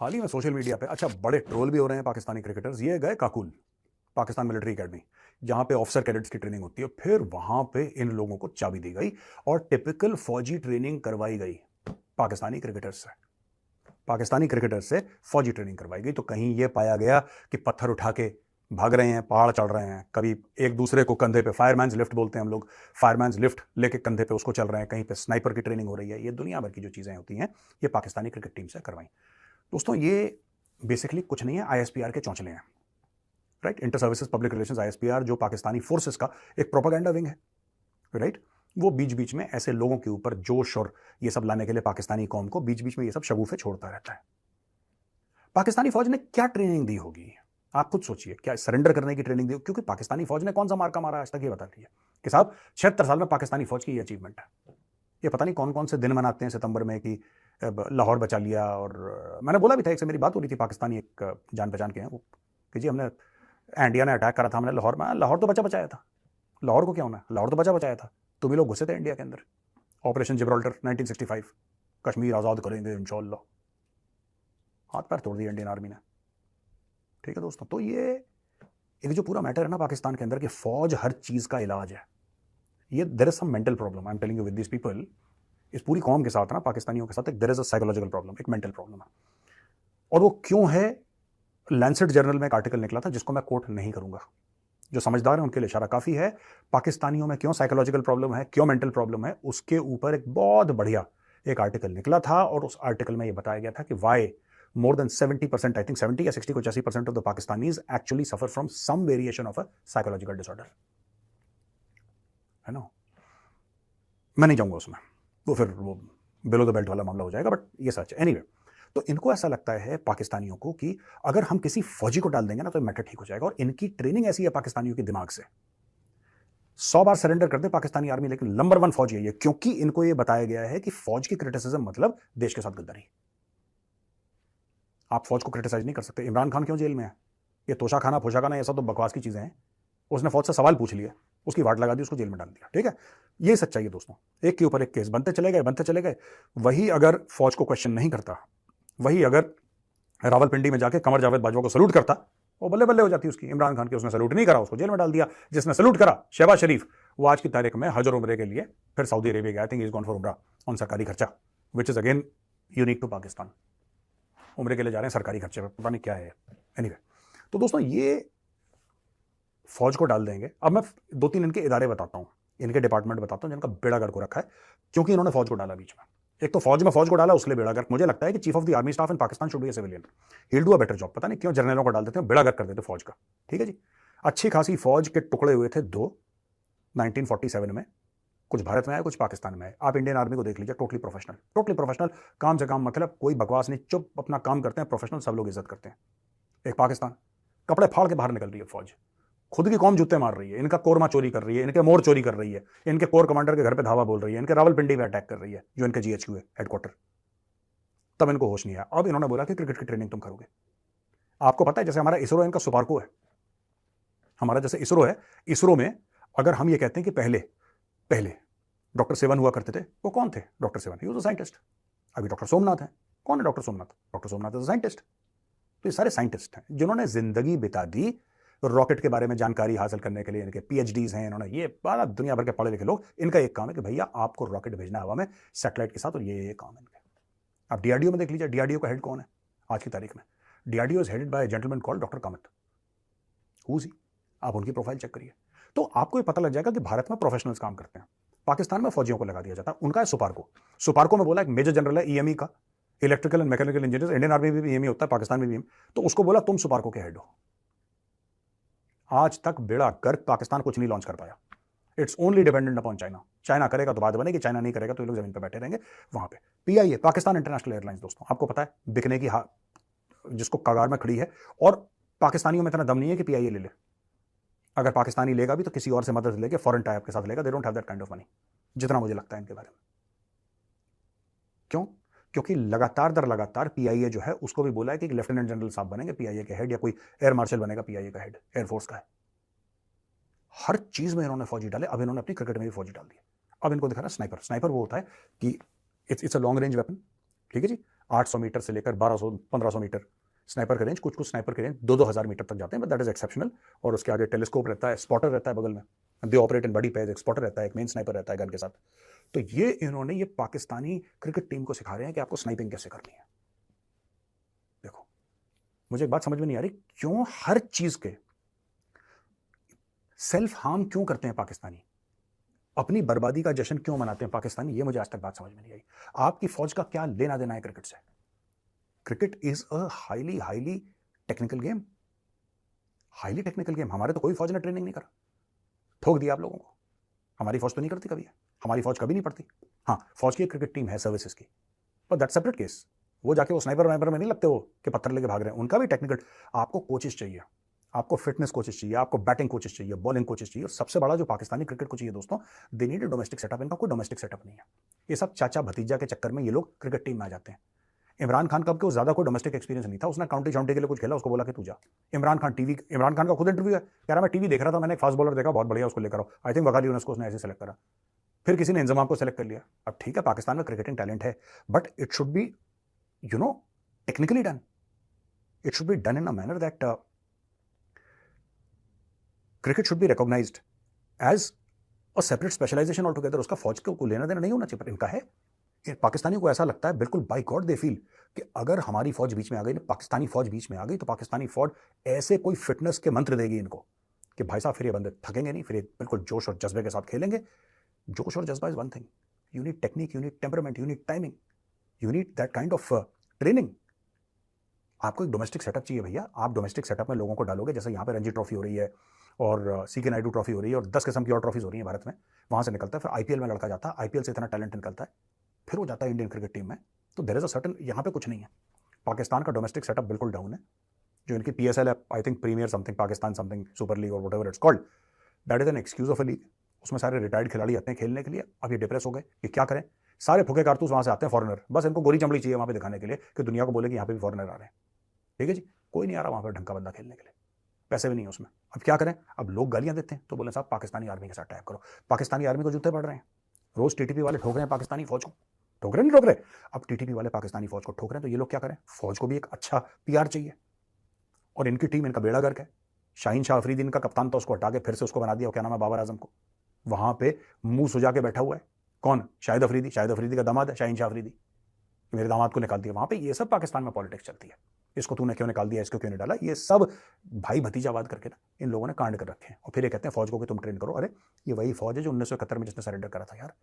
हाल ही में social media पे अच्छा बड़े ट्रोल भी हो रहे हैं पाकिस्तानी क्रिकेटर्स। ये गए काकुल, पाकिस्तान मिलिट्री एकेडमी, जहां पे ऑफिसर कैडेट्स की ट्रेनिंग होती है। फिर वहां पे इन लोगों को चाबी दी गई और टिपिकल फौजी ट्रेनिंग करवाई गई पाकिस्तानी क्रिकेटर्स से। पाकिस्तानी क्रिकेटर्स से फौजी ट्रेनिंग करवाई गई। तो कहीं ये पाया गया कि पत्थर उठा के भाग रहे हैं, पहाड़ चढ़ रहे हैं, कभी एक दूसरे को कंधे पे, फायरमैन्स लिफ्ट बोलते हैं हम लोग, फायरमैन्स लिफ्ट लेके कंधे पे उसको चल रहे हैं, कहीं पे स्नाइपर की ट्रेनिंग हो रही है। ये दुनिया भर की जो चीजें होती हैं ये पाकिस्तानी क्रिकेट टीम से करवाई। दोस्तों ये बेसिकली कुछ नहीं है, आईएसपीआर के चौंचले हैं, right. Inter services public relations, ISPR, जो पाकिस्तानी फोर्सेस का एक प्रोपेगेंडा विंग है, राइट। वो बीच बीच में ऐसे लोगों के ऊपर जोश और ये सब लाने के लिए पाकिस्तानी कौम को बीच बीच में ये सब शगुफे छोड़ता रहता है। पाकिस्तानी फौज ने क्या ट्रेनिंग दी होगी, आप खुद सोचिए। क्या सरेंडर करने की ट्रेनिंग दी? क्योंकि पाकिस्तानी फौज ने कौन सा मार्का मारा आज तक, ये बता दीजिए कि साहब 76 साल में पाकिस्तानी फौज की ये अचीवमेंट है। ये पता नहीं कौन कौन से दिन मनाते हैं सितंबर में कि लाहौर बचा लिया। और मैंने बोला भी था, एक से मेरी बात हो रही थी, पाकिस्तानी एक जान पहचान के हैं वो, कि जी हमने इंडिया ने अटैक करा था, हमने लाहौर में, लाहौर तो बचाया था, लाहौर को क्या होना, लाहौर तो बचाया था, तुम ही लोग घुसे थे इंडिया के अंदर। ऑपरेशन जिब्राल्टर 1965, कश्मीर आज़ाद करेंगे इंशाल्लाह, हाथ पैर तोड़ दिए इंडियन आर्मी ने। ठीक है दोस्तों, तो ये एक जो पूरा मैटर है ना पाकिस्तान के अंदर कि फौज हर चीज का इलाज है, ये there is some mental problem, I am telling you with this people. इस पूरी कौम के साथ ना, पाकिस्तानियों के साथ, एक there is a psychological problem, एक मेंटल प्रॉब्लम है। और वो क्यों है, लैंसेट जर्नल में एक आर्टिकल निकला था जिसको मैं कोट नहीं करूंगा, जो समझदार है उनके लिए इशारा काफी है। पाकिस्तानियों में क्यों साइकोलॉजिकल प्रॉब्लम है, क्यों मेंटल प्रॉब्लम है, उसके ऊपर एक बहुत बढ़िया एक आर्टिकल निकला था। और उस आर्टिकल में यह बताया गया था कि Y more than 70%, I think 70 या 60 कुछ 80% of the Pakistanis actually suffer from some variation of a psychological disorder, है ना। मैं नहीं जाऊंगा उसमें, वो फिर वो बिलो द बेल्ट वाला मामला हो जाएगा, बट ये सच है। एनीवे, तो इनको ऐसा लगता है पाकिस्तानियों को कि अगर हम किसी फौजी को डाल देंगे ना तो मैटर ठीक हो जाएगा। और इनकी ट्रेनिंग ऐसी है पाकिस्तानियों के दिमाग से, 100 बार सरेंडर कर दे पाकिस्तानी आर्मी, लेकिन नंबर 1 फौज यही है, क्योंकि इनको ये बताया गया है कि फौज की क्रिटिसिज्म मतलब देश के साथ गद्दारी। आप फौज को क्रिटिसाइज नहीं कर सकते। इमरान खान क्यों जेल में है? ये तोशा खाना, फोशा खाना, ये सब तो बकवास की चीजें हैं। उसने फौज से सवाल पूछ लिए, उसकी वाट लगा दी, उसको जेल में डाल दिया। ठीक है, ये सच्चाई है दोस्तों। एक के ऊपर एक केस बनते चले गए। वही अगर फौज को क्वेश्चन नहीं करता, वही अगर रावलपिंडी में जाके कमर जावेद बाजवा को सलूट करता, वो बल्ले बल्ले हो जाती उसकी। इमरान खान की उसने सलूट नहीं करा, उसको जेल में डाल दिया। जिसने सलूट करा, शहबाज शरीफ, वो आज की तारीख में हज और उम्रे के लिए फिर सऊदी अरेबिया गया। I think is gone for उम्रा ऑन सरकारी खर्चा, which is again unique to Pakistan. उम्रे के लिए जा रहे हैं सरकारी खर्चे पर, पता नहीं क्या है। एनीवे, तो दोस्तों ये फौज को डाल देंगे। अब मैं 2-3 इनके इदारे बताता हूं, इनके डिपार्टमेंट बताता हूं जिनका बेड़ा गर्क हो रखा है, क्योंकि इन्होंने फौज को डाला बीच में। एक तो फौज में फौज को डाला, उसके लिए बेड़ा गर्क। मुझे लगता है कि chief of the army staff in Pakistan should be a civilian, he will do a better job. पता नहीं क्यों जनरलों को डाल देते हैं, बेड़ा गर्क कर देते फौज का। ठीक है जी, अच्छी खासी फौज के टुकड़े हुए थे 2 1947 में, कुछ भारत में आए, कुछ पाकिस्तान में आए। आप इंडियन आर्मी को देख लीजिए, टोटली प्रोफेशनल, काम से काम मतलब, कोई बकवास नहीं, चुप अपना काम करते हैं, प्रोफेशनल, सब लोग इज्जत करते हैं। एक पाकिस्तान, कपड़े फाड़ के बाहर निकल रही है फौज, खुद की कौम जूते मार रही है, इनका कोरमा चोरी कर रही है, इनके मोर चोरी कर रही है, इनके कोर कमांडर के घर पे धावा बोल रही है, इनके रावलपिंडी में अटैक कर रही है, जो इनके जीएचक्यू है, हेडक्वार्टर। तब इनको होश नहीं आया। अब इन्होंने बोला कि क्रिकेट की ट्रेनिंग तुम करोगे। आपको पता है, जैसे हमारा इसरो है, इनका सुपार्को है। हमारा जैसे इसरो है, इसरो में अगर हम ये कहते हैं कि पहले डॉक्टर सेवन हुआ करते थे, वो कौन थे? Doctor seven, he was a scientist. अभी डॉक्टर सोमनाथ है, कौन है doctor Somnath? Doctor Somnath is a scientist. तो ये सारे साइंटिस्ट हैं जिन्होंने जिंदगी बिता दी रॉकेट के बारे में जानकारी हासिल करने के लिए। इनके पीएचडीज हैं, इन्होंने ये बड़ा दुनिया भर के पढ़े लिखे लोग। इनका एक काम है कि भैया आपको रॉकेट भेजना हवा में सैटेलाइट के साथ, और ये काम है इनका। आप डीआरडीओ में देख लीजिए, डीआरडीओ का हेड कौन है आज की तारीख में? DRDO is headed by a gentleman called doctor Kamat. Who is he? आप उनकी प्रोफाइल चेक करिए, तो आपको ये पता लग जाएगा कि भारत में प्रोफेशनल्स काम करते हैं। पाकिस्तान में फौजियों को लगा दिया जाता है। उनका है सुपार्को में बोला एक मेजर जनरल है ईएमई का, electrical and mechanical engineer. Indian army में भी ईएमई होता है, पाकिस्तान में भी। तो उसको बोला तुम सुपार्को के हेड हो। आज तक बेड़ा गर्क, पाकिस्तान कुछ नहीं लॉन्च कर पाया। It's only dependent upon China. China करेगा तो बात बनेगी, चाइना नहीं करेगा तो ये लोग जमीन पर बैठे रहेंगे वहां पे। पीआईए, पाकिस्तान इंटरनेशनल एयरलाइंस, दोस्तों आपको पता है बिकने की जिसको कगार में खड़ी है। और पाकिस्तानियों में इतना दम नहीं है कि पीआईए ले ले। अगर पाकिस्तानी लेगा भी तो किसी और से मदद लेके, फॉरेन टाइप के साथ लेगा। They don't have that kind of money, जितना मुझे लगता है इनके बारे में। क्यों? क्योंकि लगातार दर लगातार पीआईए जो है उसको भी बोला है कि लेफ्टिनेंट जनरल साहब बनेंगे पीआईए के हेड, या कोई एयर मार्शल बनेगा पीआईए का हेड, एयरफोर्स का है। हर चीज में इन्होंने फौजी डाले। अब इन्होंने अपनी क्रिकेट में भी फौजी डाल दिए। अब इनको दिखा रहा स्नाइपर। स्नाइपर वो होता है कि it's a long range weapon, ठीक है जी। 800 मीटर से लेकर 1200 1500 मीटर स्नाइपर का रेंज, कुछ कुछ स्नाइपर के रेंज 2-2000 मीटर तक जाते हैं, बट दैट इज एक्सेप्शनल। और उसके आगे टेलीस्कोप रहता है, स्पॉटर रहता है बगल में, दे ऑपरेट इन बड़ी पेज, एक स्पॉटर रहता है, एक मेन स्नाइपर रहता है गन के साथ। तो ये इन्होंने ये पाकिस्तानी क्रिकेट टीम को सिखा रहे हैं कि आपको स्नाइपिंग कैसे करनी है। देखो, मुझे एक बात समझ में नहीं आ रही, क्यों हर चीज के सेल्फ हार्म क्यों करते हैं पाकिस्तानी, अपनी बर्बादी का जश्न क्यों मनाते हैं पाकिस्तानी, ये मुझे आज तक बात समझ में नहीं आई। आपकी फौज का क्या लेना देना है क्रिकेट से? Cricket is a highly highly technical game, highly technical game. हमारे तो कोई फौज ने ट्रेनिंग नहीं करा, ठोक दिया आप लोगों को। हमारी फौज तो नहीं करती कभी है, हमारी फौज कभी नहीं पड़ती। हाँ, फौज की एक क्रिकेट टीम है सर्विसेज की, पर दैट सेपरेट केस। वो जाके वो स्नाइपर वाइपर में नहीं लगते वो कि पत्थर लेके भाग रहे हैं, उनका भी टेक्निकल। आपको कोचेस चाहिए, आपको फिटनेस कोचेस चाहिए, आपको बैटिंग कोचेस चाहिए, बॉलिंग कोचेस चाहिए, और सबसे बड़ा जो पाकिस्तानी क्रिकेट को चाहिए दोस्तों, they need a domestic setup. इनका कोई डोमेस्टिक सेटअप नहीं है। ये सब चाचा भतीजा के चक्कर में ये लोग क्रिकेट टीम में आ जाते हैं। इमरान खान का ज्यादा कोई डोमेस्टिक एक्सपीरियंस नहीं था, उसने काउंटी शाउंटी के लिए कुछ खेला, उसको बोला कि तू जा। इमरान खान का खुद इंटरव्यू है, कह रहा मैं टीवी देख रहा था, मैंने एक फास्ट बॉलर देखा, बहुत बढ़िया, उसको लेकर आओ। आई थिंक वकाली यूनुस को उसने ऐसे सेलेक्ट करा, फिर किसी ने इंजमाम को सेलेक्ट कर लिया। अब ठीक है, पाकिस्तान में क्रिकेटिंग टैलेंट है, but it should be technically done. It should be done in a manner that cricket should be recognised as a separate specialisation all together. उसका फौज को लेना देना नहीं होना चाहिए, पर इनका है। पाकिस्तानियों को ऐसा लगता है, बिल्कुल बाय गॉड दे फील कि अगर हमारी फौज बीच में आ गई, पाकिस्तानी फौज बीच में आ गई, तो पाकिस्तानी फौज ऐसे कोई फिटनेस के मंत्र देगी इनको कि भाई साहब फिर ये बंदे थकेंगे नहीं, फिर ये बिल्कुल जोश और जज्बे के साथ खेलेंगे। जोश और जज्बा is one thing, you need technique, you need temperament, you need timing, you need that kind of training. आपको एक डोमेस्टिक सेटअप चाहिए भैया। आप डोमेस्टिक सेटअप में लोगों को डालोगे, जैसे यहाँ पे रणजी ट्रॉफी हो रही है और सीके नायडू ट्रॉफी हो रही है और 10 किस्म की और ट्रॉफीज हो रही है भारत में, वहाँ से निकलता है, फिर आईपीएल में लड़का जाता है, आईपीएल से इतना टैलेंट निकलता है, फिर वो जाता है इंडियन क्रिकेट टीम में। तो देयर इज अ सर्टन, यहाँ पे कुछ नहीं है। पाकिस्तान का डोमेस्टिक सेटअप बिल्कुल डाउन है। जो इनकी पीएसएल है, I think premier something Pakistan something super league और whatever it's called, that is an excuse of a league. उसमें सारे रिटायर्ड खिलाड़ी आते हैं खेलने के लिए। अब ये डिप्रेस हो गए कि क्या करें, सारे फुके कारतूस वहाँ से आते हैं, फॉरनर, बस इनको गोली चमड़ी चाहिए वहाँ पे दिखाने के लिए कि दुनिया को बोले कि यहाँ पे भी फॉरनर आ रहे हैं। ठीक है जी, कोई नहीं आ रहा वहाँ पर ढंग का बंदा खेलने के लिए, पैसे भी नहीं है उसमें। अब क्या करें, अब लोग गालियाँ देते हैं तो बोले साहब पाकिस्तानी आर्मी के साथ टैग करो। पाकिस्तानी आर्मी को जूते पड़ रहे हैं, रोज टीटीपी वाले ठोक रहे हैं पाकिस्तानी फौज को, ठोक रहे नहीं ठोक रहे। अब टीटीपी वाले पाकिस्तानी फौज को ठोक रहे हैं, तो ये लोग क्या करें, फौज को भी एक अच्छा पीआर चाहिए। और इनकी टीम, इनका बेड़ा गर्क है। शाहीन शाह अफरीदी इनका कप्तान था, उसको हटा के फिर से उसको बना दिया, क्या नाम है, बाबर आजम को। वहां पे मुंह सुजा के बैठा हुआ है कौन, शाहिद अफरीदी, शाहिद अफरीदी का दामाद है शाहीन शाह अफरीदी, मेरे दामाद को निकाल दिया। वहां पे ये सब पाकिस्तान में पॉलिटिक्स चलती है, इसको तूने क्यों निकाल दिया, इसको क्यों नहीं डाला, ये सब भाई भतीजावाद करके ना इन लोगों ने कांड कर रखे हैं। और फिर ये कहते हैं फौज को कि तुम ट्रेन करो। अरे ये वही फौज है जो 1971 में जिसने सरेंडर करा था यार।